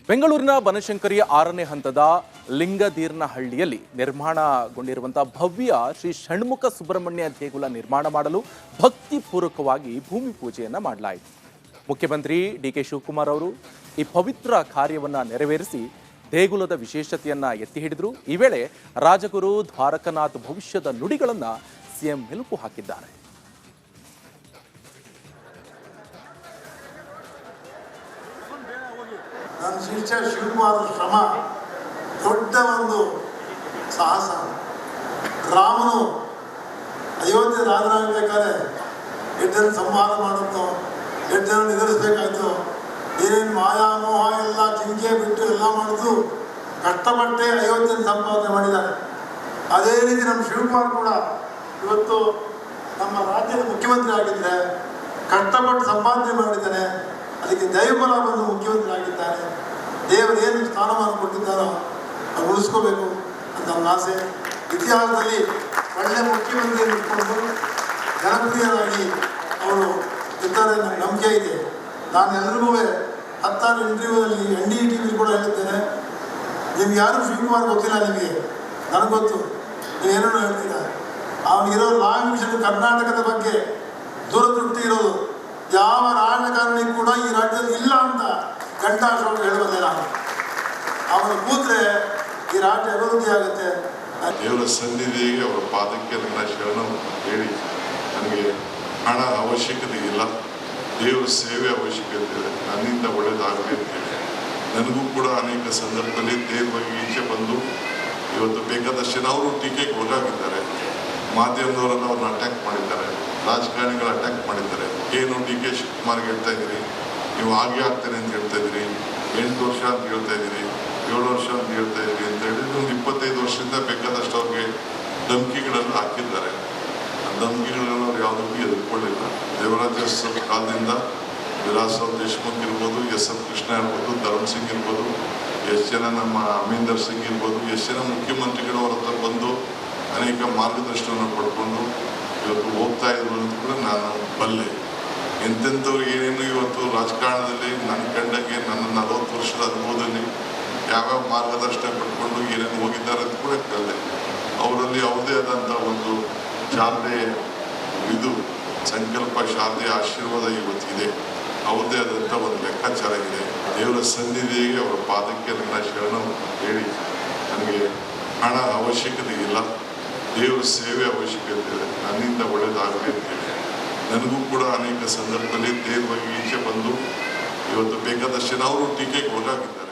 ಬೆಂಗಳೂರಿನ ಬನಶಂಕರಿ 6ನೇ ಹಂತದ ಲಿಂಗದೀರ್ನಹಳ್ಳಿಯಲ್ಲಿ ನಿರ್ಮಾಣಗೊಂಡಿರುವಂತಹ ಭವ್ಯ ಶ್ರೀ ಷಣ್ಮುಖ ಸುಬ್ರಹ್ಮಣ್ಯ ದೇಗುಲ ನಿರ್ಮಾಣ ಮಾಡಲು ಭಕ್ತಿಪೂರ್ವಕವಾಗಿ ಭೂಮಿ ಪೂಜೆಯನ್ನು ಮಾಡಲಾಯಿತು. ಮುಖ್ಯಮಂತ್ರಿ ಡಿ.ಕೆ. ಶಿವಕುಮಾರ್ ಅವರು ಈ ಪವಿತ್ರ ಕಾರ್ಯವನ್ನು ನೆರವೇರಿಸಿ ದೇಗುಲದ ವಿಶೇಷತೆಯನ್ನು ಎತ್ತಿ ಹಿಡಿದರು. ಈ ವೇಳೆ ರಾಜಗುರು ದ್ವಾರಕನಾಥ್ ಭವಿಷ್ಯದ ನುಡಿಗಳನ್ನು ಸಿಎಂ ಮೆಲುಕು ಹಾಕಿದ್ದಾರೆ. ನನ್ನ ಶಿಷ್ಯ ಶಿವಕುಮಾರ ಶ್ರಮ ದೊಡ್ಡ ಒಂದು ಸಾಹಸ. ರಾಮನು ಅಯೋಧ್ಯೆ ರಾಜನಾಗಬೇಕಾದ್ರೆ ಎಷ್ಟು ಜನ ಸಂಹಾರ ಮಾಡುತ್ತೋ, ಎಷ್ಟು ಜನ ನಿಗರಿಸಬೇಕಾಯ್ತು, ಏನೇನು ಮಾಯಾಮೋಹ ಎಲ್ಲ ಚಿಂತೆ ಬಿಟ್ಟು ಎಲ್ಲ ಮಾಡಿದ್ರು ಕಷ್ಟಪಟ್ಟೆ ಅಯೋಧ್ಯೆನ ಸಂಪಾದನೆ ಮಾಡಿದ್ದಾರೆ. ಅದೇ ರೀತಿ ನಮ್ಮ ಶಿವಕುಮಾರ್ ಕೂಡ ಇವತ್ತು ನಮ್ಮ ರಾಜ್ಯದ ಮುಖ್ಯಮಂತ್ರಿ ಆಗಿದ್ದರೆ ಕಷ್ಟಪಟ್ಟು ಸಂಪಾದನೆ ಮಾಡಿದ್ದಾನೆ. ಅದಕ್ಕೆ ದೈವಬಲ ಬಂದು ಮುಖ್ಯಮಂತ್ರಿ ಆಗಿದ್ದಾನೆ. ದೇವರು ಏನು ಸ್ಥಾನಮಾನ ಕೊಟ್ಟಿದ್ದಾರೋ ಅದು ಉಳಿಸ್ಕೋಬೇಕು ಅಂತ ನನ್ನ ಆಸೆ. ಇತಿಹಾಸದಲ್ಲಿ ಒಳ್ಳೆಯ ಮುಖ್ಯಮಂತ್ರಿ ಇಟ್ಕೊಂಡು ಜನಪ್ರಿಯರಾಗಿ ಅವರು ಇದ್ದಾರೆ, ನನಗೆ ನಂಬಿಕೆ ಇದೆ. ನಾನು ಎಲ್ರಿಗೂ ಹತ್ತಾರು ಇಂಟರ್ವ್ಯೂದಲ್ಲಿ NDTV ಕೂಡ ಹೇಳಿದ್ದೇನೆ, ನಿಮ್ಗೆ ಯಾರು ಶಿವಕುಮಾರ್ ಗೊತ್ತಿಲ್ಲ, ನಿಮಗೆ ನನಗೆ ಗೊತ್ತು, ನೀವೇನೋ ಹೇಳ್ತೀರ. ಅವನಿಗಿರೋ ಲಾಂಗ್ ವಿಷನ್ ಕರ್ನಾಟಕದ ಬಗ್ಗೆ ದೂರದೃಷ್ಟಿ ಇರೋದು. ಯಾವ ರಾಜಕಾರಣಿ ಕೂಡ ಈ ರಾಜ್ಯದಲ್ಲಿ ಇಲ್ಲ ಅಂತ ಘಂಟಾಶ್ರಮ ಹೇಳುವುದೇ ನಾನು. ಅವನು ಕೂತ್ರೆ ಈ ರಾಜ್ಯ ಅಭಿವೃದ್ಧಿ ಆಗುತ್ತೆ. ದೇವರ ಸನ್ನಿಧಿಗೆ ಅವರ ಪಾದಕ್ಕೆ ನನ್ನ ಶರಣ ಹೇಳಿ, ನನಗೆ ಹಣ ಅವಶ್ಯಕತೆ ಇಲ್ಲ, ದೇವರ ಸೇವೆ ಅವಶ್ಯಕತೆ ಇದೆ, ನನ್ನಿಂದ ಒಳ್ಳೆಯದಾಗಲಿ ಅಂತೇಳಿ ನನಗೂ ಕೂಡ ಅನೇಕ ಸಂದರ್ಭದಲ್ಲಿ ದೇವವಾಗಿ ಈಚೆ ಬಂದು ಇವತ್ತು ಬೇಕಾದಷ್ಟು ಜನ ಅವರು ಟೀಕೆಗೆ ಒಳಗಾಗಿದ್ದಾರೆ. ಮಾಧ್ಯಮದವರನ್ನು ಅವ್ರನ್ನ ಅಟ್ಯಾಕ್ ಮಾಡಿದ್ದಾರೆ, ರಾಜಕಾರಣಿಗಳು ಅಟ್ಯಾಕ್ ಮಾಡಿದ್ದಾರೆ. ಏನು ಡಿ.ಕೆ. ಶಿವಕುಮಾರ್ಗೆ ಹೇಳ್ತಾ ಇದ್ದೀರಿ, ನೀವು ಹಾಗೆ ಆಗ್ತೇನೆ ಅಂತ ಹೇಳ್ತಾ ಇದ್ದೀರಿ, 8 ವರ್ಷ ಅಂತ ಹೇಳ್ತಾ ಇದ್ದೀರಿ, 7 ವರ್ಷ ಅಂತ ಹೇಳ್ತಾ ಇದ್ದೀರಿ ಅಂತ ಹೇಳಿ ಒಂದು 25 ವರ್ಷದಿಂದ ಬೇಕಾದಷ್ಟು ಅವ್ರಿಗೆ ಧಮಕಿಗಳನ್ನು ಹಾಕಿದ್ದಾರೆ. ಆ ಧಮಕಿಗಳನ್ನು ಅವ್ರು ಯಾವುದಕ್ಕೂ ಎದುರ್ಕೊಳ್ಳಿಲ್ಲ. ದೇವರಾಜ ಕಾಲದಿಂದ ವಿಲಾಸರಾವ್ ದೇಶಮುಖ್ ಇರ್ಬೋದು, S.M. ಕೃಷ್ಣ ಇರ್ಬೋದು, ಧರ್ಮ್ ಸಿಂಗ್ ಇರ್ಬೋದು, ಎಷ್ಟು ಜನ ನಮ್ಮ ಅಮೀಂದರ್ ಸಿಂಗ್ ಇರ್ಬೋದು, ಎಷ್ಟು ಜನ ಮುಖ್ಯಮಂತ್ರಿಗಳು ಅವ್ರ ಹತ್ರ ಬಂದು ಅನೇಕ ಮಾರ್ಗದರ್ಶನವನ್ನು ಪಡ್ಕೊಂಡು ಇವತ್ತು ಹೋಗ್ತಾ ಇದ್ರು ಅಂತ ಕೂಡ ನಾನು ಬಲ್ಲೆ. ಎಂತೆಂಥವ್ರು ಏನೇನು ಇವತ್ತು ರಾಜಕಾರಣದಲ್ಲಿ ನನ್ನ ಕಂಡಂಗೆ ನನ್ನ 40 ವರ್ಷದ ಅನುಭವದಲ್ಲಿ ಯಾವ್ಯಾವ ಮಾರ್ಗದರ್ಶನ ಪಡ್ಕೊಂಡು ಏನೇನು ಹೋಗಿದ್ದಾರೆ ಅಂತ ಕೂಡ ಬಲ್ಲೆ. ಅವರಲ್ಲಿ ಯಾವುದೇ ಆದಂಥ ಒಂದು ಶಾರದೆ ಇದು ಸಂಕಲ್ಪ, ಶಾರದೆ ಆಶೀರ್ವಾದ ಇವತ್ತಿದೆ. ಅವ್ರದ್ದೇ ಆದಂಥ ಒಂದು ಲೆಕ್ಕಾಚಾರ ಇದೆ. ದೇವರ ಸನ್ನಿಧಿಗೆ ಅವರ ಪಾದಕ್ಕೆ ನನ್ನ ಶರಣ ಹೇಳಿ, ನನಗೆ ಹಣ ಅವಶ್ಯಕತೆ ಇಲ್ಲ, ದೇವರ ಸೇವೆ ಅವಶ್ಯಕತೆ ಇದೆ, ನನ್ನಿಂದ ಒಳ್ಳೆಯದಾಗಲಿ ಅಂತೇಳಿ ನನಗೂ ಕೂಡ ಅನೇಕ ಸಂದರ್ಭದಲ್ಲಿ ದೇವವಾಗಿ ಈಚೆ ಬಂದು ಇವತ್ತು ಬೇಕಾದಷ್ಟು ಜನ ಅವರು ಟೀಕೆಗೆ ಒಳಗಾಗಿದ್ದಾರೆ.